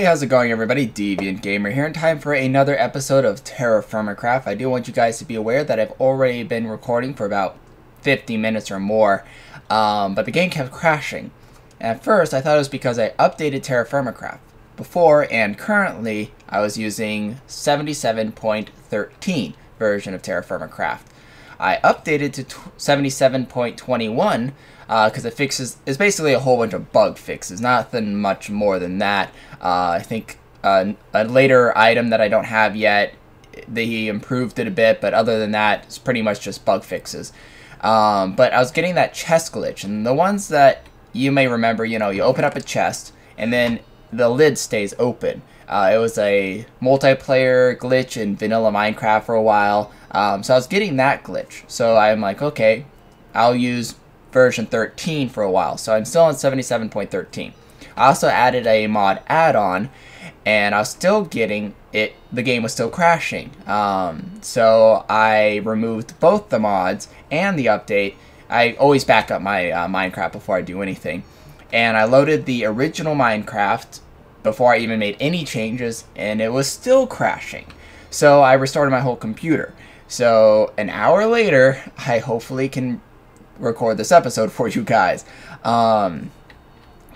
how's it going, everybody? Deviant Gamer here in time for another episode of TerraFirmaCraft. I do want you guys to be aware that I've already been recording for about 50 minutes or more, but the game kept crashing. At first, I thought it was because I updated TerraFirmaCraft. Before and currently, I was using 77.13 version of TerraFirmaCraft. I updated to 77.21 because it's basically a whole bunch of bug fixes, nothing much more than that. I think a later item that I don't have yet, they improved it a bit, but other than that, it's pretty much just bug fixes. But I was getting that chest glitch, and the ones that you may remember, you open up a chest, and then the lid stays open. It was a multiplayer glitch in vanilla Minecraft for a while, so I was getting that glitch. So I'm like, okay, I'll use version 13 for a while. So I'm still on 77.13. I also added a mod add-on, and I was still getting it. The game was still crashing. So I removed both the mods and the update. I always back up my Minecraft before I do anything, and I loaded the original Minecraft before I even made any changes, and it was still crashing. So I restarted my whole computer. So an hour later, I hopefully can record this episode for you guys.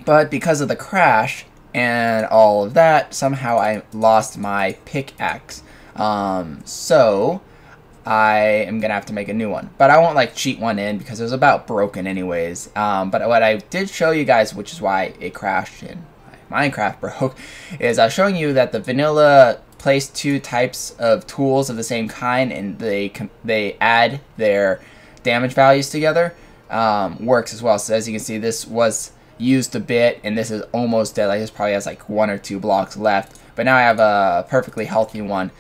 But because of the crash and all of that, somehow I lost my pickaxe. So I am gonna have to make a new one, but I won't cheat one in because it was about broken anyways. But what I did show you guys, which is why it crashed and Minecraft broke, is I was showing you that the vanilla place two types of tools of the same kind, and they add their damage values together. Works as well. So as you can see, this was used a bit, and this is almost dead. This probably has like 1 or 2 blocks left, but now I have a perfectly healthy one.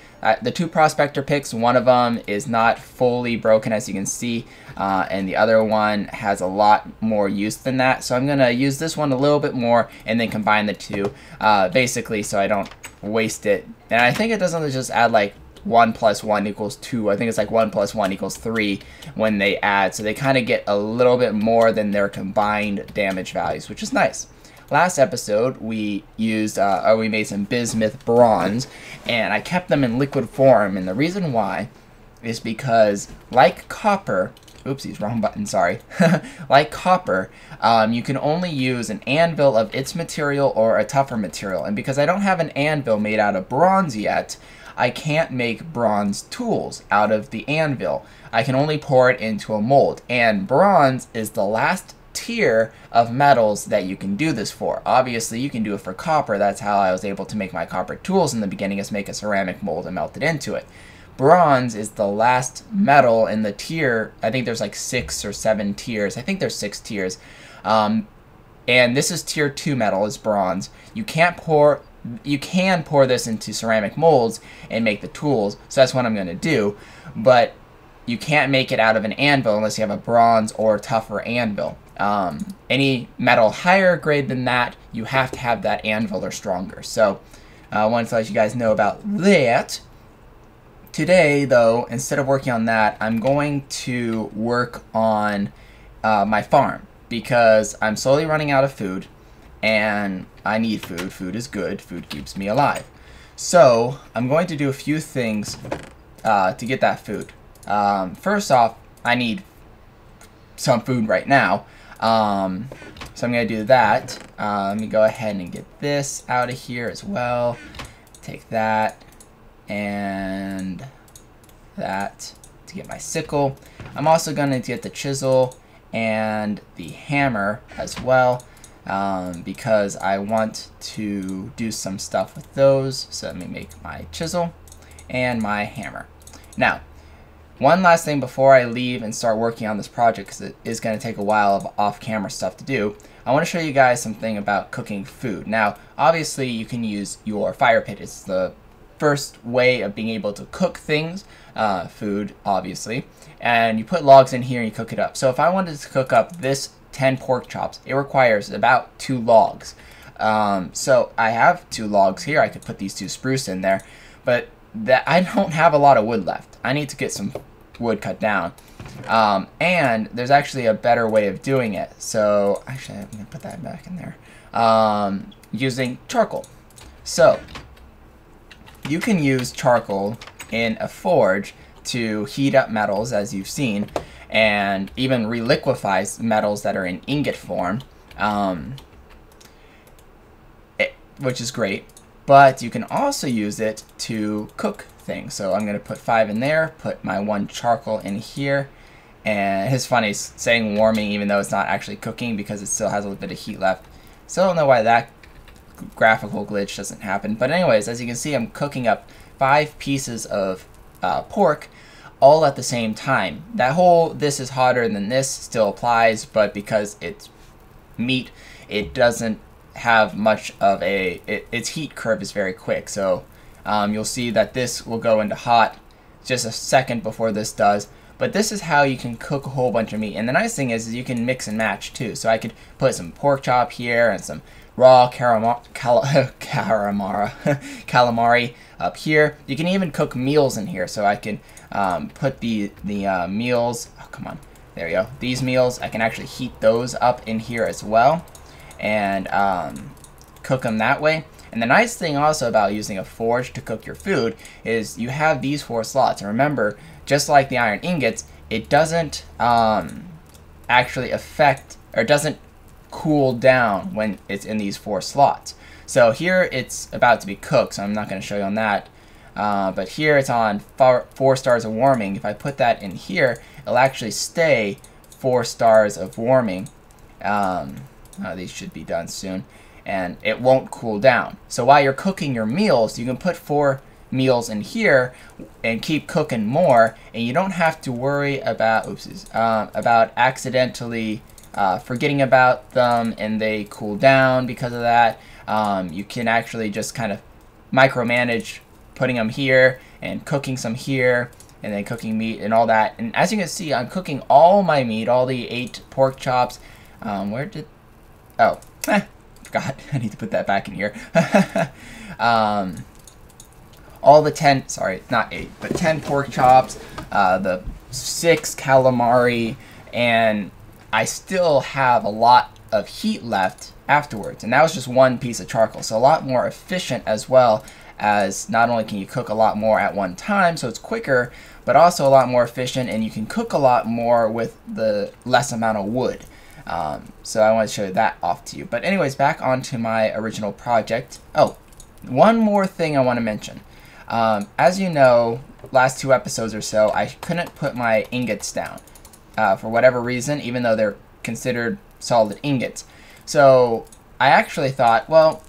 The 2 prospector picks, one of them is not fully broken, as you can see, and the other one has a lot more use than that. So I'm gonna use this one a little bit more and then combine the 2, basically, so I don't waste it. And I think it doesn't just add like 1 + 1 = 2. I think it's like 1 + 1 = 3 when they add, so they kind of get a little bit more than their combined damage values, which is nice. Last episode we used we made some bismuth bronze, and I kept them in liquid form, and the reason why is because, like copper, oopsies, wrong button, sorry. Like copper, you can only use an anvil of its material or a tougher material, and because I don't have an anvil made out of bronze yet, I can't make bronze tools out of the anvil. I can only pour it into a mold, and bronze is the last tier of metals that you can do this for. Obviously, you can do it for copper. That's how I was able to make my copper tools in the beginning, is make a ceramic mold and melt it into it. Bronze is the last metal in the tier. I think there's like 6 or 7 tiers. I think there's 6 tiers. And this is tier 2 metal, is bronze. You can pour this into ceramic molds and make the tools, so that's what I'm going to do, but you can't make it out of an anvil unless you have a bronze or tougher anvil. Any metal higher grade than that, you have to have that anvil or stronger. So I wanted to let you guys know about that. Today, though, instead of working on that, I'm going to work on my farm, because I'm slowly running out of food, and I need food. Food is good. Food keeps me alive. So I'm going to do a few things to get that food. First off, I need some food right now. So I'm going to do that. Let me go ahead and get this out of here as well. Take that and that to get my sickle. I'm also going to get the chisel and the hammer as well, because I want to do some stuff with those. So let me make my chisel and my hammer. Now, one last thing before I leave and start working on this project, because it is going to take a while of off-camera stuff to do, I want to show you guys something about cooking food. Now, obviously, you can use your fire pit. It's the first way of being able to cook things, food, obviously, and you put logs in here and you cook it up. So if I wanted to cook up this 10 pork chops, it requires about 2 logs. So I have 2 logs here. I could put these 2 spruce in there, but I don't have a lot of wood left. I need to get some wood cut down. And there's actually a better way of doing it. So actually, I'm going to put that back in there. Using charcoal. So you can use charcoal in a forge to heat up metals, as you've seen, and even reliquefies metals that are in ingot form, which is great. But you can also use it to cook things. So I'm going to put 5 in there, put my 1 charcoal in here, and it's funny saying warming even though it's not actually cooking because it still has a little bit of heat left. Still don't know why that graphical glitch doesn't happen. But anyways, as you can see, I'm cooking up 5 pieces of pork all at the same time. That whole "this is hotter than this" still applies, but because it's meat, it doesn't have much of a, its heat curve is very quick. So you'll see that this will go into hot just a second before this does. But this is how you can cook a whole bunch of meat. And the nice thing is you can mix and match too. So I could put some pork chop here and some raw calamari up here. You can even cook meals in here. So I can put the meals, oh come on, there you go. These meals, I can actually heat those up in here as well and cook them that way. And the nice thing also about using a forge to cook your food is you have these 4 slots. And remember, just like the iron ingots, it doesn't actually affect, or doesn't cool down when it's in these 4 slots. So here it's about to be cooked, so I'm not going to show you on that. But here it's on 4 stars of warming. If I put that in here, it'll actually stay 4 stars of warming. These should be done soon. And it won't cool down. So while you're cooking your meals, you can put 4 meals in here and keep cooking more, and you don't have to worry about about accidentally forgetting about them and they cool down because of that. You can actually just kind of micromanage putting them here and cooking some here and then cooking meat and all that. And as you can see, I'm cooking all my meat, all the 8 pork chops. Forgot. I need to put that back in here. All the 10, sorry, not 8, but 10 pork chops, the 6 calamari, and I still have a lot of heat left afterwards. And that was just 1 piece of charcoal, so a lot more efficient, as well as not only can you cook a lot more at one time, so it's quicker, but also a lot more efficient, and you can cook a lot more with the less amount of wood. So I want to show that off to you. But anyways, back onto my original project. Oh, one more thing I want to mention. As you know, last 2 episodes or so, I couldn't put my ingots down for whatever reason, even though they're considered solid ingots. So I actually thought, well,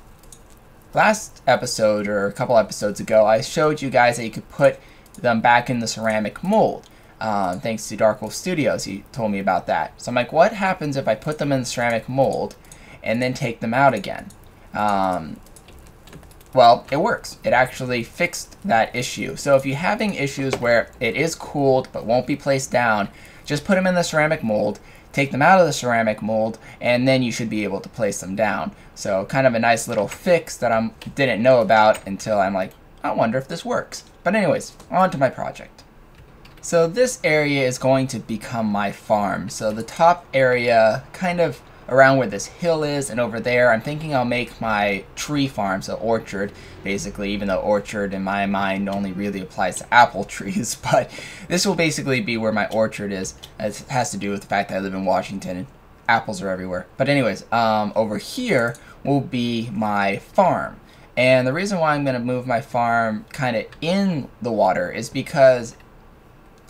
last episode or a couple episodes ago, I showed you guys that you could put them back in the ceramic mold. Thanks to Dark Wolf Studios, he told me about that. So I'm like, what happens if I put them in the ceramic mold and then take them out again? Well, it works. It actually fixed that issue. So if you're having issues where it is cooled but won't be placed down, just put them in the ceramic mold, take them out of the ceramic mold, and then you should be able to place them down. So kind of a nice little fix that I didn't know about until I'm like, I wonder if this works. But anyways, on to my project. So this area is going to become my farm. So the top area, kind of around where this hill is, and over there, I'm thinking I'll make my tree farm, so orchard, basically, even though orchard in my mind only really applies to apple trees, but this will basically be where my orchard is. It has to do with the fact that I live in Washington and apples are everywhere. But anyways, over here will be my farm. And the reason why I'm going to move my farm kind of in the water is because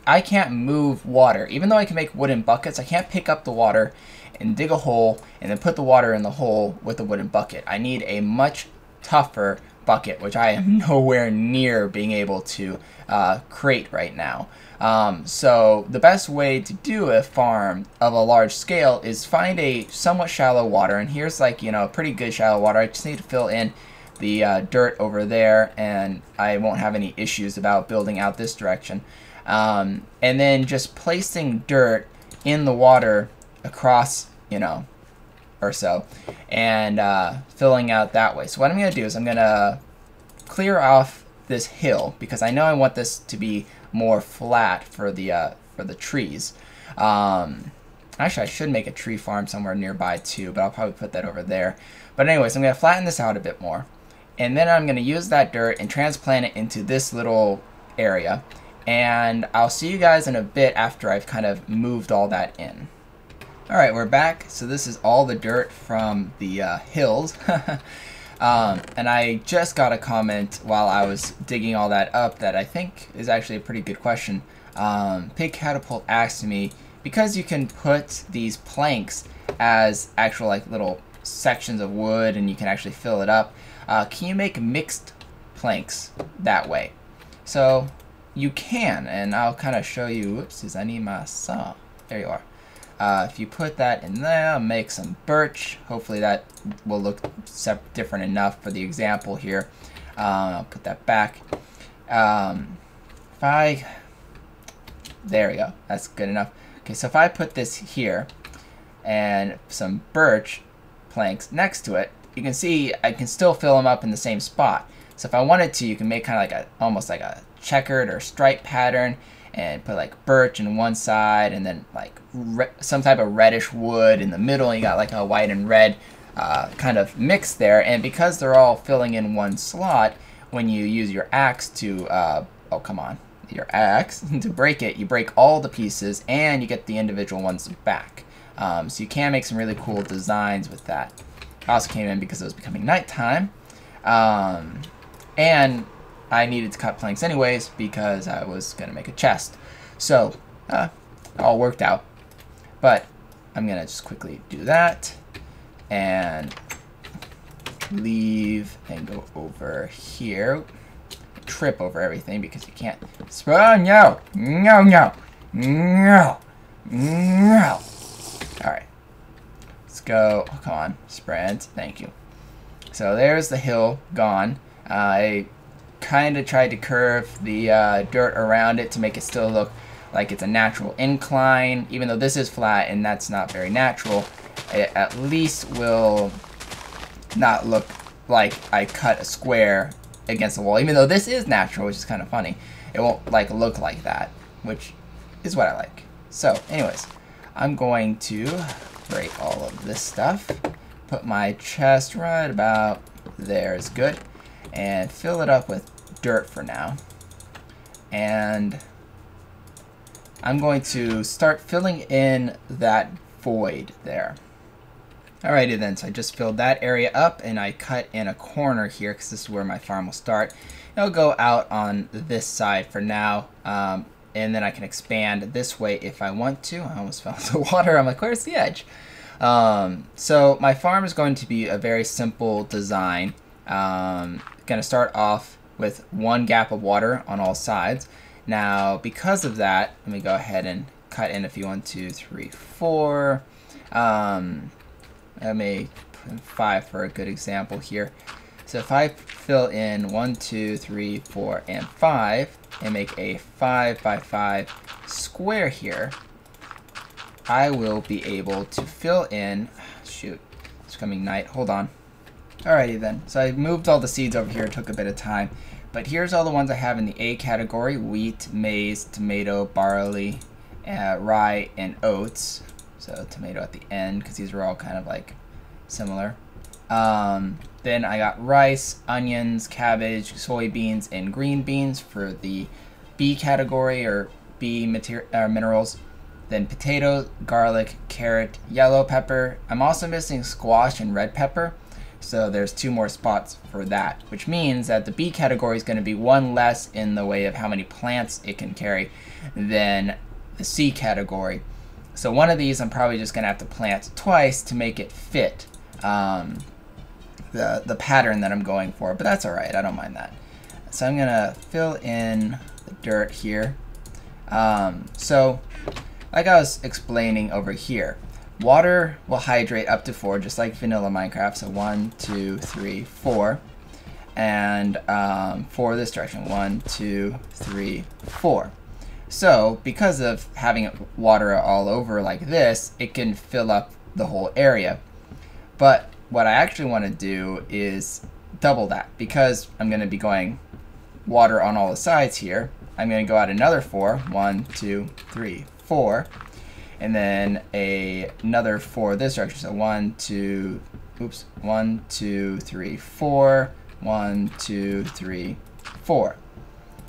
I can't move water. Even though I can make wooden buckets, I can't pick up the water and dig a hole and then put the water in the hole with a wooden bucket. I need a much tougher bucket, which I am nowhere near being able to create right now. So the best way to do a farm of a large scale is find a somewhat shallow water, and here's like, you know, pretty good shallow water. I just need to fill in the dirt over there, and I won't have any issues about building out this direction. And then just placing dirt in the water across, you know, or so, and filling out that way. So what I'm going to do is I'm going to clear off this hill because I know I want this to be more flat for the trees. Actually, I should make a tree farm somewhere nearby too, but I'll probably put that over there. But anyways, I'm going to flatten this out a bit more. And then I'm going to use that dirt and transplant it into this little area. And I'll see you guys in a bit after I've kind of moved all that in. Alright, we're back. So this is all the dirt from the hills. And I just got a comment while I was digging all that up that I think is actually a pretty good question. Pig Catapult asked me, because you can put these planks as actual like little sections of wood and you can actually fill it up, can you make mixed planks that way? So you can, and I'll kind of show you. Whoopsies, I need my saw. There you are. If you put that in there, make some birch. Hopefully that will look different enough for the example here. I'll put that back. There we go. That's good enough. Okay, so if I put this here and some birch planks next to it, you can see I can still fill them up in the same spot. So if I wanted to, you can make kind of like almost like a checkered or stripe pattern and put like birch in one side and then like some type of reddish wood in the middle, and you got like a white and red kind of mix there. And because they're all filling in one slot, when you use your axe to your axe to break it, you break all the pieces and you get the individual ones back. So you can make some really cool designs with that. I also came in because it was becoming nighttime, and I needed to cut planks anyways because I was going to make a chest. So it all worked out. But I'm going to just quickly do that and leave and go over here. Trip over everything because you can't. Oh, no. No, no. No. No. Alright. Let's go. Oh, come on. Sprint. Thank you. So there's the hill gone. I kind of tried to curve the dirt around it to make it still look like it's a natural incline. Even though this is flat and that's not very natural, it at least will not look like I cut a square against the wall. Even though this is natural, which is kind of funny, it won't like look like that, which is what I like. So anyways, I'm going to break all of this stuff, put my chest right about there is good, and fill it up with dirt for now. And I'm going to start filling in that void there. Alrighty then, so I just filled that area up and I cut in a corner here because this is where my farm will start. It'll go out on this side for now, and then I can expand this way if I want to. I almost fell into water. I'm like, where's the edge? So my farm is going to be a very simple design. Going to start off with one gap of water on all sides. Now, because of that, let me go ahead and cut in a few. 1, 2, 3, 4. I may put 5 for a good example here. So if I fill in 1, 2, 3, 4, and 5, and make a 5 by 5 square here, I will be able to fill in. Shoot, it's becoming night. Hold on. Alrighty then. So I moved all the seeds over here. It took a bit of time. But here's all the ones I have in the A category: wheat, maize, tomato, barley, rye, and oats. So tomato at the end because these are all kind of like similar. Then I got rice, onions, cabbage, soybeans, and green beans for the B category or B minerals. Then potato, garlic, carrot, yellow pepper. I'm also missing squash and red pepper. So there's 2 more spots for that, which means that the B category is going to be 1 less in the way of how many plants it can carry than the C category. So one of these I'm probably just going to have to plant twice to make it fit the pattern that I'm going for, but that's alright, I don't mind that. So I'm going to fill in the dirt here. So like I was explaining over here, water will hydrate up to 4, just like vanilla Minecraft. So 1, 2, 3, 4. And 4 this direction. 1, 2, 3, 4. So because of having water all over like this, it can fill up the whole area. But what I actually want to do is double that, because I'm going to be going water on all the sides here. I'm going to go out another 4. 1, 2, 3, 4. And then another 4 this direction. So 1, 2, 3, 4, 1, 2, 3, 4.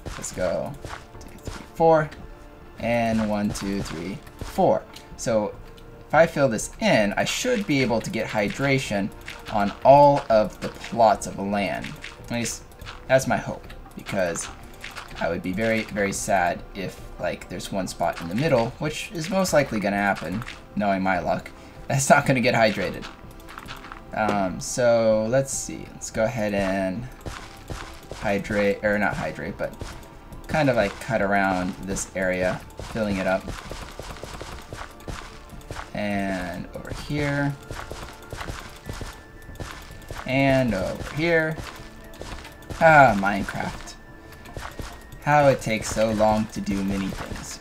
Let's go 2, 3, 4, and 1, 2, 3, 4. So if I fill this in, I should be able to get hydration on all of the plots of land. At least that's my hope, because I would be very, very sad if like there's one spot in the middle, which is most likely going to happen, knowing my luck, that's not going to get hydrated. So let's see. Let's go ahead and hydrate, or not hydrate, but kind of like cut around this area, filling it up. And over here. And over here. Ah, Minecraft. How it takes so long to do many things.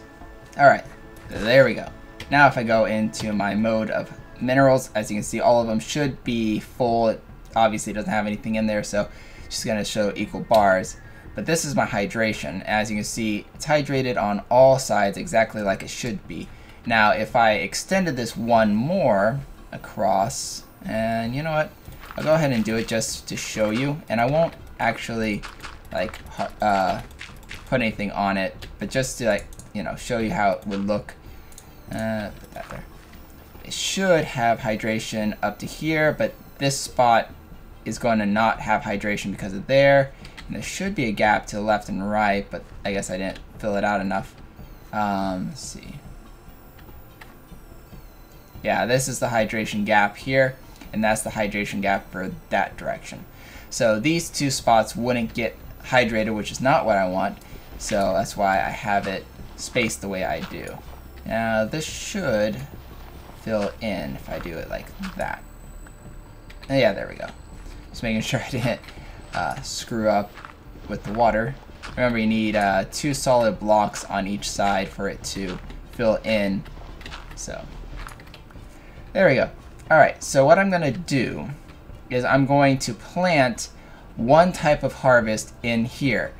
Alright, there we go. Now if I go into my mode of minerals, as you can see, all of them should be full. It obviously doesn't have anything in there, so it's just going to show equal bars. But this is my hydration. As you can see, it's hydrated on all sides exactly like it should be. Now if I extended this one more across, and you know what, I'll go ahead and do it just to show you, and I won't actually like put anything on it, but just to like, you know, show you how it would look. Put that there. It should have hydration up to here, but this spot is going to not have hydration because of there, and there should be a gap to the left and right, but I guess I didn't fill it out enough. Let's see. Yeah, this is the hydration gap here, and that's the hydration gap for that direction. So these two spots wouldn't get hydrated, which is not what I want, so that's why I have it spaced the way I do. Now this should fill in if I do it like that. And yeah, there we go. Just making sure I didn't screw up with the water. Remember, you need 2 solid blocks on each side for it to fill in. So there we go. Alright, so what I'm going to do is I'm going to plant one type of harvest in here,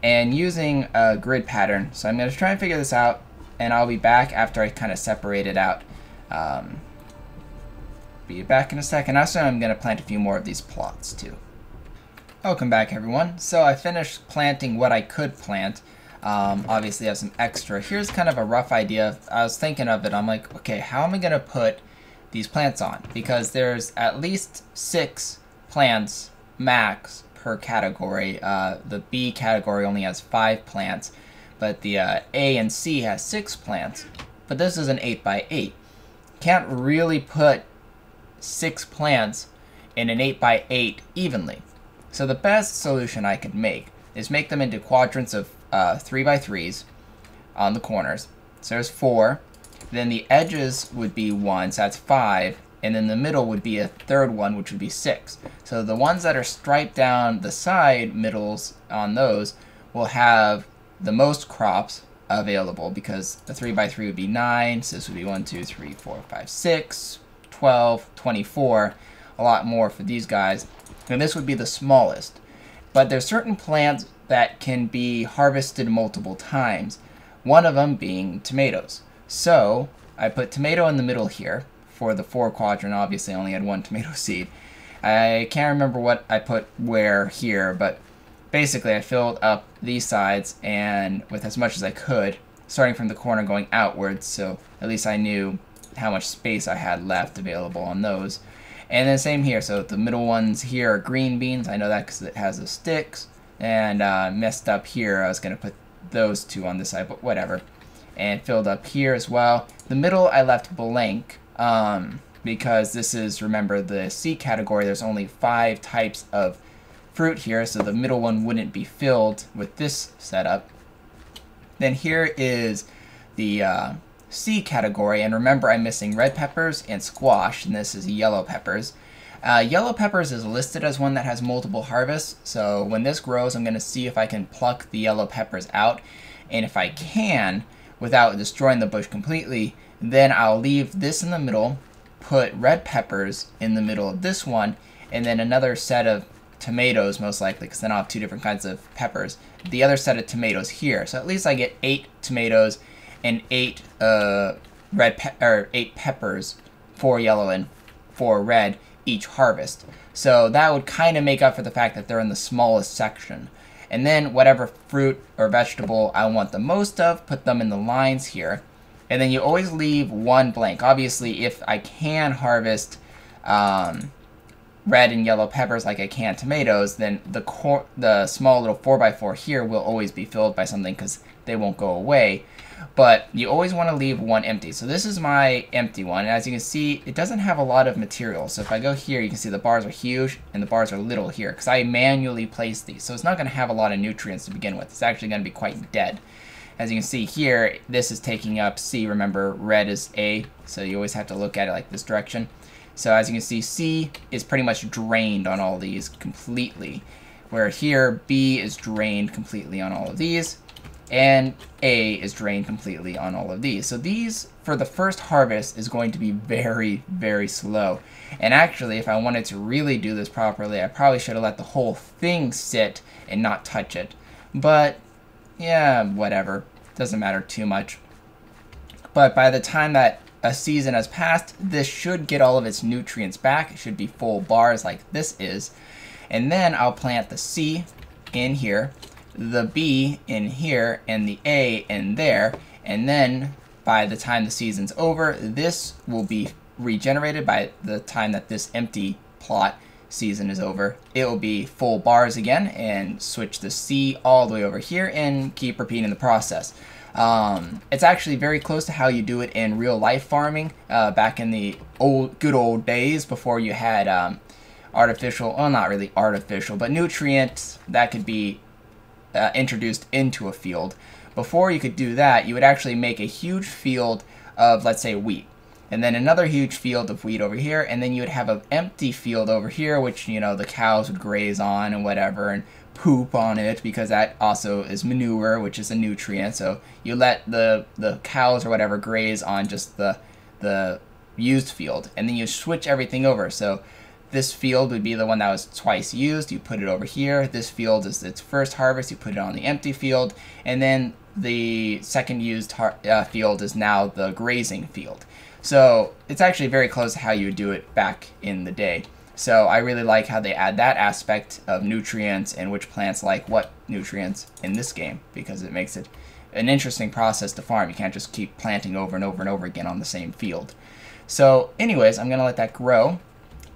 and using a grid pattern. So I'm going to try and figure this out, and I'll be back after I kind of separate it out. Be back in a second. Also, I'm going to plant a few more of these plots too. Welcome back, everyone. So I finished planting what I could plant. Obviously I have some extra. Here's kind of a rough idea. I was thinking of it. I'm like, okay, how am I going to put these plants on? Because there's at least 6 plants max per category. The B category only has 5 plants, but the A and C has 6 plants. But this is an 8x8. Can't really put 6 plants in an 8x8 evenly. So the best solution I could make is make them into quadrants of 3x3s on the corners. So there's 4. Then the edges would be 1, so that's 5. And then the middle would be a third one, which would be 6. So the ones that are striped down the side middles on those will have the most crops available, because the 3x3 would be 9, so this would be 1, 2, 3, 4, 5, 6, 12, 24, a lot more for these guys. And this would be the smallest. But there's certain plants that can be harvested multiple times, one of them being tomatoes. So I put tomato in the middle here for the 4 quadrant. Obviously I only had 1 tomato seed. I can't remember what I put where here, but basically I filled up these sides and with as much as I could, starting from the corner going outwards, so at least I knew how much space I had left available on those. And then same here, so the middle ones here are green beans. I know that because it has the sticks. And messed up here, I was going to put those 2 on this side, but whatever. And filled up here as well. The middle I left blank because this is, remember, the C category. There's only 5 types of fruit here, so the middle one wouldn't be filled with this setup. Then here is the C category, and remember I'm missing red peppers and squash, and this is yellow peppers. Yellow peppers is listed as one that has multiple harvests, so when this grows I'm going to see if I can pluck the yellow peppers out, and if I can, without destroying the bush completely, then I'll leave this in the middle, put red peppers in the middle of this one, and then another set of tomatoes, most likely, because then I'll have 2 different kinds of peppers, the other set of tomatoes here. So at least I get 8 tomatoes and 8 8 peppers, 4 yellow and 4 red, each harvest. So that would kind of make up for the fact that they're in the smallest section. And then whatever fruit or vegetable I want the most of, put them in the lines here. And then you always leave one blank. Obviously, if I can harvest red and yellow peppers like I can tomatoes, then the small little 4x4 here will always be filled by something because they won't go away. But you always want to leave one empty. So this is my empty one, and as you can see, it doesn't have a lot of material. So if I go here, you can see the bars are huge and the bars are little here because I manually placed these. So it's not going to have a lot of nutrients to begin with. It's actually going to be quite dead. As you can see here, this is taking up C. Remember, red is A, so you always have to look at it like this direction. So as you can see, C is pretty much drained on all these completely, where here B is drained completely on all of these, and A is drained completely on all of these. So these, for the first harvest, is going to be very, very slow. And actually, if I wanted to really do this properly, I probably should have let the whole thing sit and not touch it. But yeah, whatever. Doesn't matter too much. But by the time that a season has passed, this should get all of its nutrients back. It should be full bars like this is. And then I'll plant the C in here, the B in here, and the A in there. And then by the time the season's over, this will be regenerated. By the time that this empty plot season is over, it will be full bars again, and switch the C all the way over here and keep repeating the process. It's actually very close to how you do it in real life farming back in the good old days before you had artificial, well, not really artificial, but nutrients that could be introduced into a field. Before you could do that, you would actually make a huge field of, let's say, wheat, and then another huge field of wheat over here, and then you would have an empty field over here, which, you know, the cows would graze on and whatever, and poop on it, because that also is manure, which is a nutrient. So you let the cows or whatever graze on just the used field, and then you switch everything over. So this field would be the one that was twice used. You put it over here. This field is its first harvest. You put it on the empty field, and then the second used field is now the grazing field. So it's actually very close to how you would do it back in the day. So I really like how they add that aspect of nutrients and which plants like what nutrients in this game, because it makes it an interesting process to farm. You can't just keep planting over and over and over again on the same field. So anyways, I'm going to let that grow.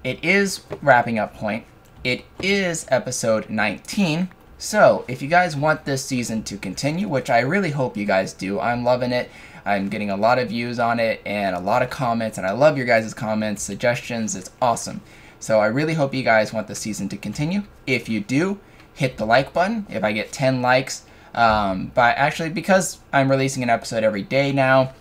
It is wrapping up point. It is episode 19. So if you guys want this season to continue, which I really hope you guys do, I'm loving it. I'm getting a lot of views on it and a lot of comments, and I love your guys' comments, suggestions. It's awesome. So I really hope you guys want the season to continue. If you do, hit the like button. If I get 10 likes, but actually, because I'm releasing an episode every day now,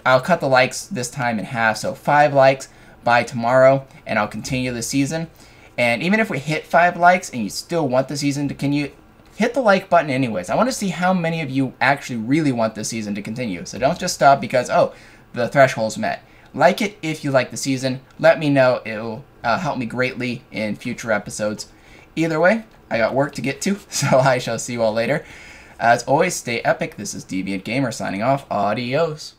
I'll cut the likes this time in half. So 5 likes by tomorrow, and I'll continue the season. And even if we hit 5 likes and you still want the season to continue, hit the like button anyways. I want to see how many of you actually really want the season to continue. So don't just stop because, oh, the threshold's met. Like it if you like the season. Let me know. It'll help me greatly in future episodes. Either way, I got work to get to, so I shall see you all later. As always, stay epic. This is Deviant Gamer signing off. Adios.